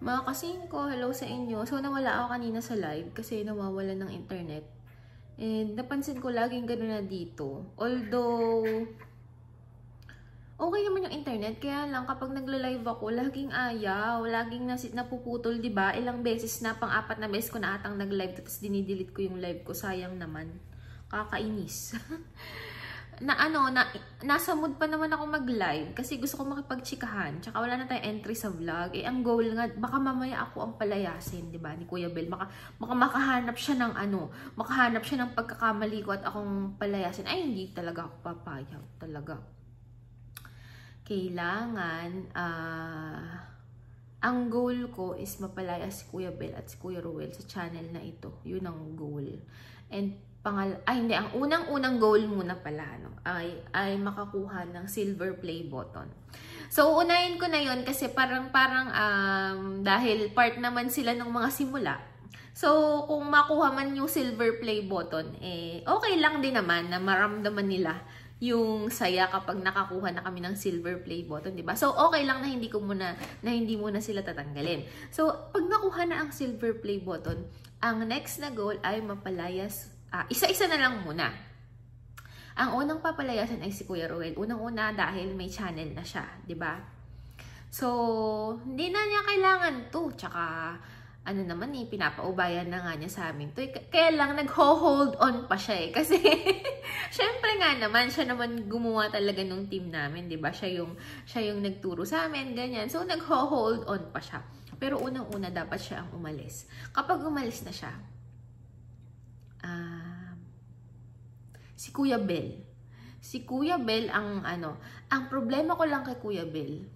Mga kasingko, hello sa inyo. So, nawala ako kanina sa live kasi nawawala ng internet. And napansin ko laging gano'n na dito. Although, okay naman yung internet. Kaya lang kapag nagla-live ako, laging ayaw. Laging napuputol, diba? Ilang beses na, pang-4 na beses ko na atang nag-live. Tapos dinidelete ko yung live ko. Sayang naman. Kakainis. Nasa mood pa naman ako mag-live kasi gusto ko makipagtsikahan. Tsaka wala na tayong entry sa vlog. Eh, ang goal nga, baka mamaya ako ang palayasin, di ba, ni Kuya Bel. Baka makahanap siya ng makahanap siya ng pagkakamali ko at akong palayasin. Ay, hindi talaga ako papayag. Talaga. Kailangan, ang goal ko is mapalayas si Kuya Bel at si Kuya Ruel sa channel na ito. Yun ang goal. And hindi, ang unang goal muna pala ay makakuha ng silver play button. So unahin ko na yon kasi parang dahil part naman sila ng mga simula. So kung makuha man yung silver play button, okay lang din naman na maramdaman nila yung saya kapag nakakuha na kami ng silver play button, 'di ba? So okay lang na hindi muna sila tatanggalin. So pag nakuha na ang silver play button, ang next na goal ay mapalayas. Isa-isa na lang muna. Ang unang papalayasan ay si Kuya Ruel. Unang-una dahil may channel na siya, 'di ba? So, hindi na niya kailangan 'to. Tsaka naman pinapaubayan na nga niya sa amin 'to. Kaya lang nagho-hold on pa siya kasi syempre nga naman siya naman gumawa talaga ng team namin, 'di ba? Siya yung nagturo sa amin, ganyan. So, nagho-hold on pa siya. Pero unang-una dapat siya ang umalis. Kapag umalis na siya, si Kuya Bel. Si Kuya Bel ang problema ko lang kay Kuya Bel.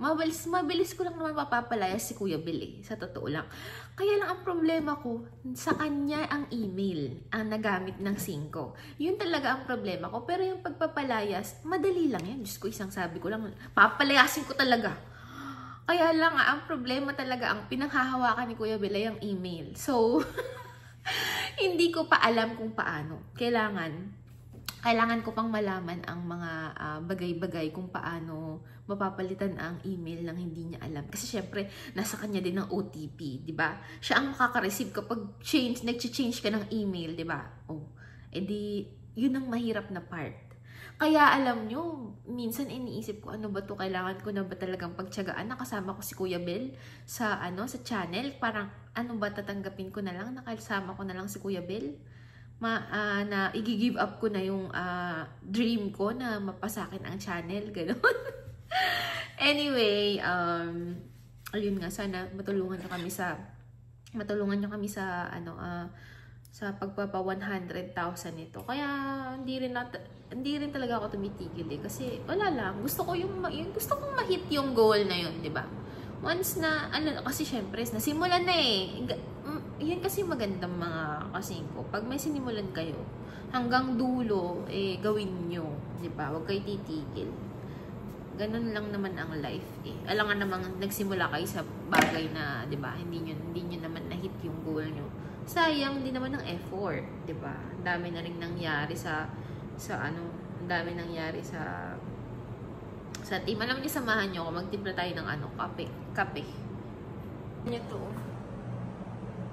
Mabilis ko lang naman mapapalayas si Kuya Bel sa totoo lang. Kaya lang ang problema ko, sa kanya ang email ang nagamit ng 5. Yun talaga ang problema ko. Pero yung pagpapalayas, madali lang yan. Diyos ko, isang sabi ko lang, papalayasin ko talaga. Kaya lang ang problema talaga, ang pinanghahawakan ni Kuya Bel ay ang email. So, hindi ko pa alam kung paano. Kailangan ko pang malaman ang mga bagay-bagay kung paano mapapalitan ang email nang hindi niya alam. Kasi syempre, nasa kanya din ang OTP, di ba? Siya ang makaka-receive kapag nag-change ka ng email, di ba? Edi, yun ang mahirap na part. Kaya alam nyo, minsan iniisip ko, ano ba to? Kailangan ko na ba talagang pagtiyagaan? Nakasama ko si Kuya Bel sa channel. Parang, ano ba, tatanggapin ko na lang? Nakasama ko na lang si Kuya Bel? Na i-give up ko na yung dream ko na mapasakin ang channel. Ganon. Anyway, ayun nga, sana matulungan nyo kami sa sa pagpapa 100,000 nito. Kaya hindi rin talaga ako tumitigil kasi wala lang, gusto kong ma-hit yung goal na yun, 'di ba? Once na kasi syempre nasimulan na yan kasi magandang mga kasingko. Pag may sinimulan kayo, hanggang dulo gawin nyo, 'di ba? Huwag kayo titigil. Ganun lang naman ang life Alangan namang nagsimula kayo sa bagay na, 'di ba? Hindi nyo naman na-hit yung goal nyo. Sayang din naman ng effort, 'di ba? Ang dami na ring nangyari sa ang dami nangyari sa team. Alam niyo, samahan niyo ako, magtimpla tayo ng kape. Ito.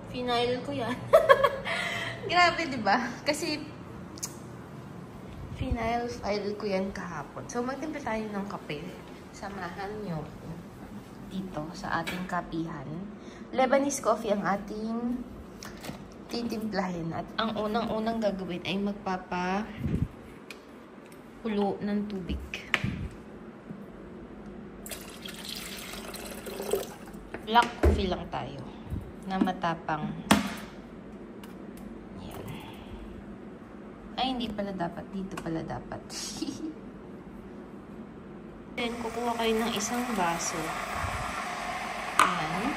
Final ko 'yan. Grabe, 'di ba? Kasi final file ko 'yan kahapon. So magtimpla tayo ng kape. Samahan niyo dito sa ating kapihan. Lebanese coffee ang ating titimplahin. At ang unang gagawin ay magpapakulo ng tubig. Black coffee lang tayo na matapang. Yan. Ay, hindi pala dapat. Dito pala dapat. Then, kukuha kayo ng isang baso. Yan.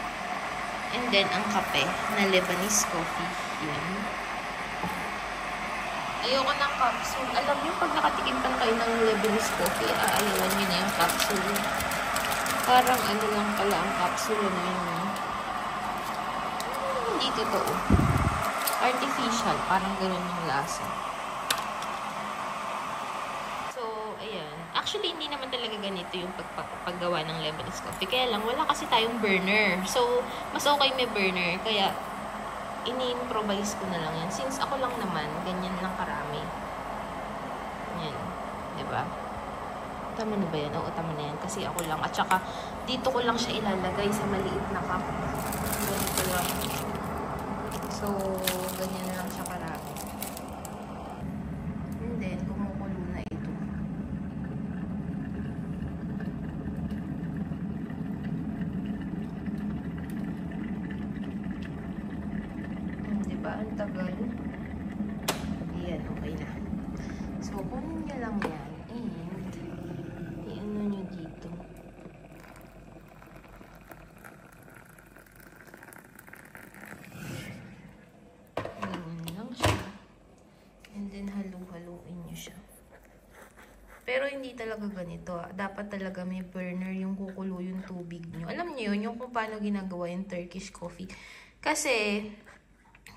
And then, ang kape na Lebanese coffee. Yan. Ayoko ng capsule. Alam niyo, pag nakatikim pa kayo ng Lebanese coffee, ayawan niyo na yung capsule. Parang lang pala ang capsule na yun. Hindi totoo. Artificial. Parang ganun yung lasa. So, ayan. Actually, hindi naman talaga ganito yung paggawa ng Lebanese coffee. Kaya lang, wala kasi tayong burner. So, mas okay may burner. Kaya, ini-improvise ko na lang yan. Since ako lang naman, ganyan lang karami. Yan. Diba? Tama na ba yan? Oo, tama na yan. Kasi ako lang. At saka, dito ko lang siya ilalagay sa maliit na cup. Ganito lang. So, ganyan lang siya karami. And then, kumukulo na ito. Diba? Ang tagal. Ayan, okay na. So, kunin nyo lang yan. And, i-ano nyo dito. Halu-haluin nyo siya. Pero hindi talaga ganito. Dapat talaga may burner yung kukulo yung tubig nyo. Alam nyo yun, yung kung paano ginagawa yung Turkish coffee. Kasi,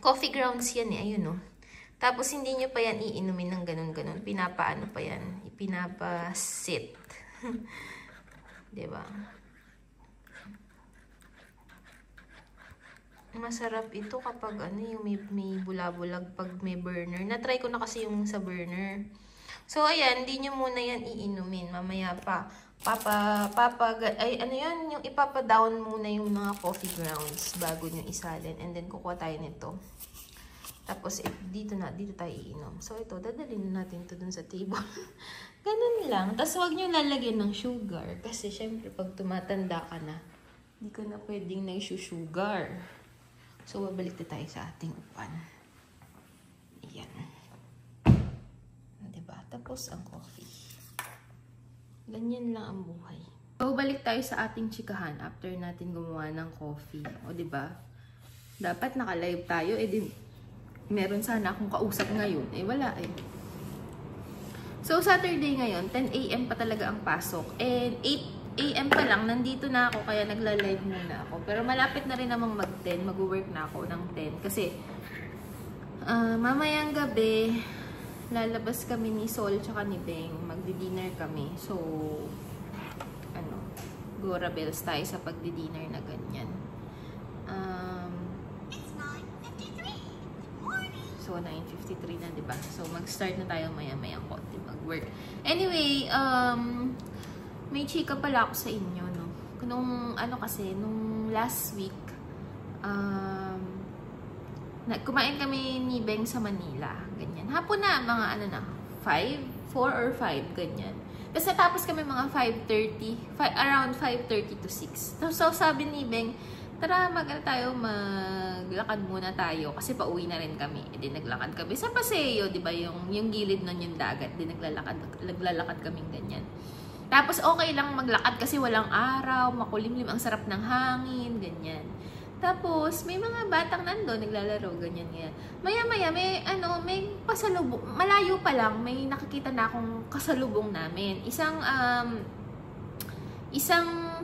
coffee grounds yan eh. Ayun o. Tapos, hindi nyo pa yan iinumin ng ganun-ganun. Pinapaano pa yan. Pinapasit. Diba? Masarap ito kapag ano, yung may bula-bulag pag may burner. Na-try ko na kasi yung sa burner. So, ayan, hindi nyo muna yan iinumin. Mamaya pa. Ano yan, yung ipapa-down muna yung mga coffee grounds bago nyo isalin. And then, kukuha tayo nito. Tapos, dito tayo iinom. So, ito, dadalhin natin ito dun sa table. Ganun lang. Tapos, huwag nyo lalagyan ng sugar. Kasi, syempre, pag tumatanda ka na, hindi ka na pwedeng nag-sugar. So, babalik na tayo sa ating upan. Ayan. Diba? Tapos, ang coffee. Ganyan lang ang buhay. So, balik tayo sa ating chikahan after natin gumawa ng coffee. O, diba? Dapat naka-live tayo. Eh, di, meron sana akong kausap ngayon. Eh, wala eh. So, Saturday ngayon, 10 AM pa talaga ang pasok. And 8 AM pa lang, nandito na ako, kaya nagla-live muna ako. Pero malapit na rin namang mag-10, mag-work na ako ng 10. Kasi, mamayang gabi, lalabas kami ni Sol tsaka ni Beng. Magdi-dinner kami. So, Gora Bells tayo sa pagdi-dinner na ganyan. So, 9:53 na, diba? So, mag-start na tayo maya-maya konti mag-work. Anyway, may chika pala ako sa inyo, no? Nung last week, kumain kami ni Beng sa Manila, ganyan. Hapon na, mga 4 or 5, ganyan. Tapos natapos kami mga 5:30, around 5:30 to 6. So, sabi ni Beng, tara, maglakad muna tayo, kasi pauwi na rin kami. E di naglakad kami sa Paseo, di ba? Yung gilid nun yung dagat, di naglalakad kaming ganyan. Tapos, okay lang maglakad kasi walang araw, makulimlim, ang sarap ng hangin, ganyan. Tapos, may mga batang nandun, naglalaro, ganyan. Maya-maya, may pasalubong, malayo pa lang, may nakikita na akong kasalubong namin. Isang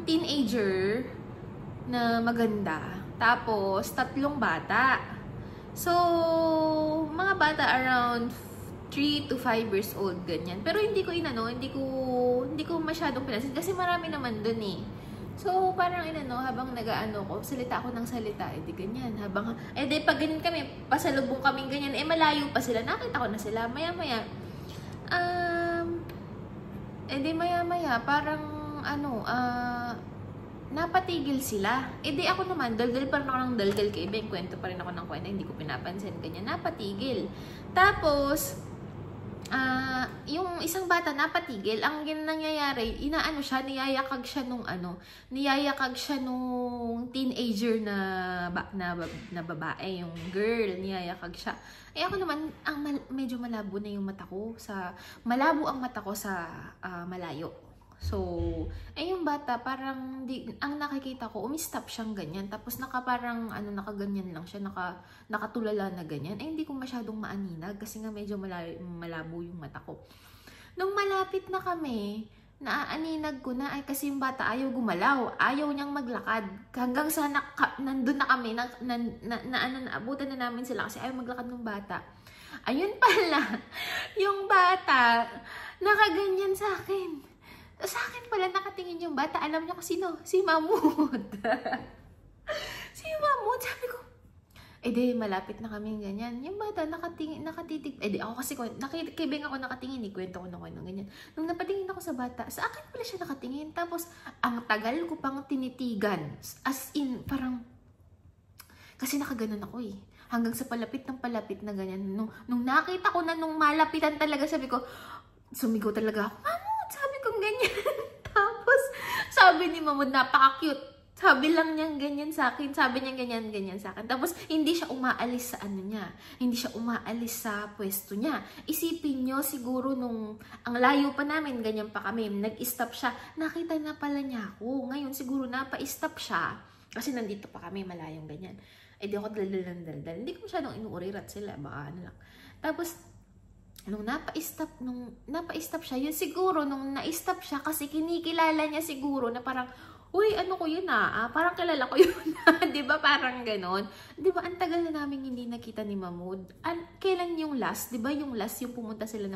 teenager na maganda. Tapos, 3 bata. So, mga bata around 3 to 5 years old, ganyan. Pero hindi ko hindi ko masyadong pinasin kasi marami naman dun eh. So, parang habang salita ako ng salita, di ganyan. Di pag ganyan kami, pasalubong kaming ganyan, malayo pa sila, nakita ko na sila, maya-maya, di maya-maya, parang, napatigil sila. Di ako naman, daldal pa rin ako ng daldal kay Beng, kwento pa rin ako ng kwento, hindi ko pinapansin, ganyan, napatigil. Tapos, yung isang bata napatigil, ang nangyayari, niyayakag siya nung teenager na babae, yung girl, niyayakag siya. Ako naman, medyo malabo na yung mata ko malabo ang mata ko sa malayo. So, yung bata, parang, ang nakikita ko, umistop siyang ganyan. Tapos, parang, nakaganyan lang siya, nakatulala na ganyan. Hindi ko masyadong maaninag kasi nga medyo malabo yung mata ko. Nung malapit na kami, naaaninag ko na, kasi yung bata ayaw gumalaw, ayaw niyang maglakad. Hanggang sa nandun na kami, naabutan na namin sila kasi ayaw maglakad ng bata. Ayun pala, yung bata, nakaganyan sa akin. Sa akin pala nakatingin yung bata. Alam niyo kung sino? Si Mahmoud. Si Mahmoud. Sabi ko, di malapit na kami ganyan. Yung bata nakatingin, nakatitig. Di ako kasi, nakikibing ako nakatingin. Kwento ko na ko ng ganyan. Nung napatingin ako sa bata, sa akin pala siya nakatingin. Tapos, ang tagal ko pang tinitigan. As in, parang, kasi nakaganon ako eh. Hanggang sa palapit na ganyan. Nung nakita ko na nung malapitan talaga, sabi ko, sumigaw talaga ako, Mahmoud, sabi ko ganyan. Tapos, sabi ni Mahmoud, napaka-cute. Sabi lang niyang ganyan sa akin. Sabi niya ganyan sa akin. Tapos, hindi siya umaalis sa ano niya. Hindi siya umaalis sa pwesto niya. Isipin niyo, siguro nung, ang layo pa namin, ganyan pa kami, nag-stop siya. Nakita na pala niya ako. Ngayon, siguro napa-stop siya. Kasi nandito pa kami, malayong ganyan. Di ako daldal. Hindi ko masyadong inuurirat sila. Baka ano lang. Tapos, nung napa-stop siya, yun siguro, nung na-stop siya, kasi kinikilala niya siguro na parang, uy, ano ko yun parang kilala ko yun. Diba parang ganon? Diba ang tagal na namin hindi nakita ni Mahmoud? Kailan yung last? Diba yung last yung pumunta sila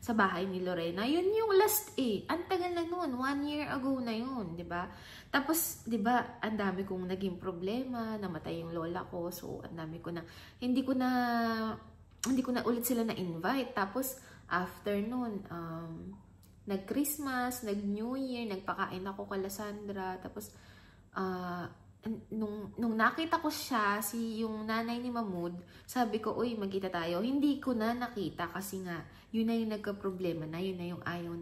sa bahay ni Lorena? Yun yung last eh. Ang tagal na nun. 1 year ago na yun. Diba? Tapos, diba, ang dami kong naging problema. Namatay yung lola ko. So, ang dami ko na, hindi ko na ulit sila na-invite. Tapos, after nun, nag-Christmas, nag-New Year, nagpakain ako kala Sandra. Tapos, nung nakita ko siya, yung nanay ni Mahmoud, sabi ko, uy, magkita tayo. Hindi ko na nakita kasi nga, yun na yung nagka-problema na, yun na yung ayaw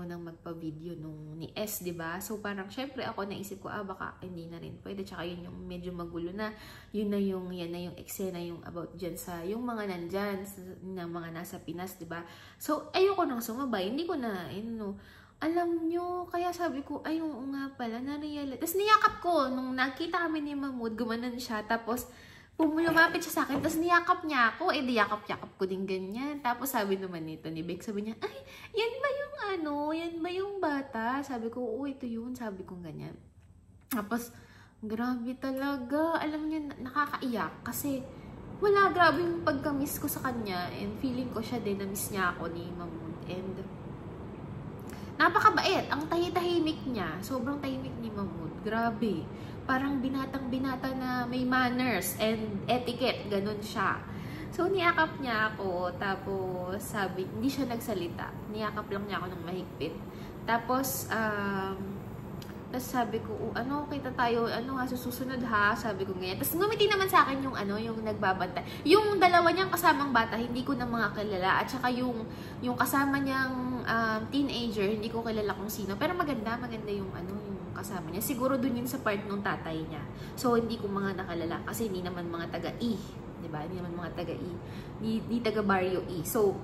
nang magpa-video nung ni S, diba? So, parang, syempre ako naisip ko, baka hindi na rin pwede. Tsaka yun yung medyo magulo na. Yan na yung eksena, yung about dyan yung mga nandyan, na mga nasa Pinas, diba? So, ayoko nang sumabay. Hindi ko na, alam nyo, kaya sabi ko, oo nga pala, na-realize. Tapos niyakap ko, nung nakita kami ni Mahmoud, gumanon siya, tapos, lumapit siya sa akin, tapos niyakap niya ako, diyakap-yakap ko din ganyan. Tapos sabi naman nito ni Beck, sabi niya, ay, yan ba yung bata? Sabi ko, oo, ito yun, sabi ko ganyan. Tapos, grabe talaga, alam niya, nakakaiyak, kasi, grabe yung pagka-miss ko sa kanya, and feeling ko siya din, na-miss niya ako ni Mahmoud, and, napakabait, ang tahimik niya, sobrang tahimik ni Mahmoud, grabe. Parang binatang-binata na may manners and etiquette, ganun siya. So, niyakap niya ako, tapos sabi, hindi siya nagsalita. Niyakap lang niya ako ng mahigpit. Tapos sabi ko, kita tayo, susunod ha, sabi ko ganyan. Tapos ngumiti naman sa akin yung nagbabantay. Yung dalawa niyang kasamang bata, hindi ko na mga kilala. At saka yung kasama niyang teenager, hindi ko kilala kung sino. Pero maganda yung kasama niya. Siguro dun yun sa part ng tatay niya. So, hindi ko mga nakalala kasi hindi naman mga taga-E. Diba? Hindi naman mga taga-E. Hindi taga-Barrio E. So,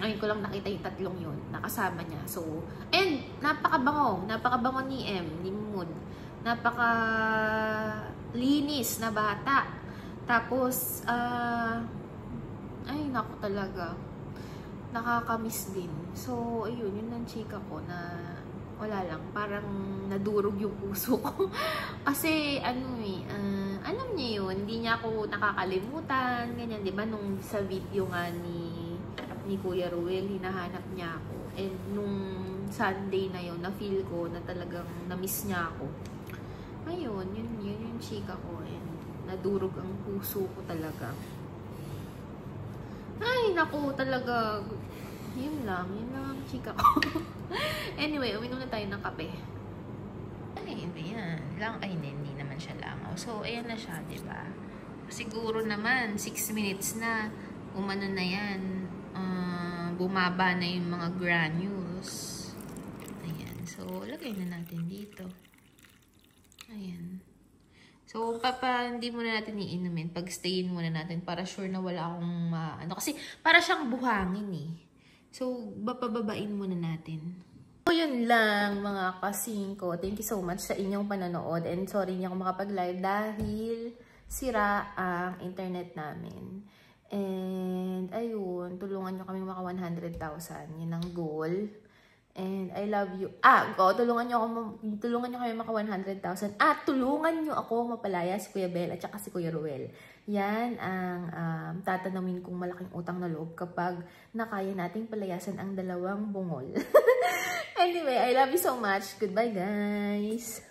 ngayon ko lang nakita yung tatlong yun. Nakasama niya. So, and napakabango ni ni Mahmoud. Napaka-linis na bata. Tapos, ay, naku talaga. Nakakamiss din. So, ayun, yun ang chika ko na wala lang, parang nadurog yung puso ko. Kasi, alam niya yun, hindi niya ako nakakalimutan, ganyan, di ba? Nung sa video nga ni Kuya Ruel, hinahanap niya ako. And nung Sunday na yun, na-feel ko na talagang na-miss niya ako. Ayun, yun yung chika ko. And nadurog ang puso ko talaga. Ay, naku, talaga. Yun lang ang chika ko. Anyway, uminom na tayo ng kape. Ayan. Hindi naman siya langaw. So, ayan na siya, diba? Siguro naman, 6 minutes na, umano na yan, bumaba na yung mga granules. Ayan. So, lagay na natin dito. Ayan. So, hindi muna natin iinumin. Pag-stayin muna natin para sure na wala akong kasi para siyang buhangin eh. So, pababain muna natin. So, yun lang mga kasing ko. Thank you so much sa inyong panonood. And sorry niya kung makapag-live dahil sira ang internet namin. And, ayun, tulungan nyo kami maka 100,000. Yun ang goal. And I love you. Tulungan nyo kayo maka 100,000. Tulungan nyo ako mapalaya si Kuya Bel at saka si Kuya Ruel. Yan ang tatanawin kong malaking utang na loob kapag nakaya nating palayasan ang dalawang bungol. Anyway, I love you so much. Goodbye, guys.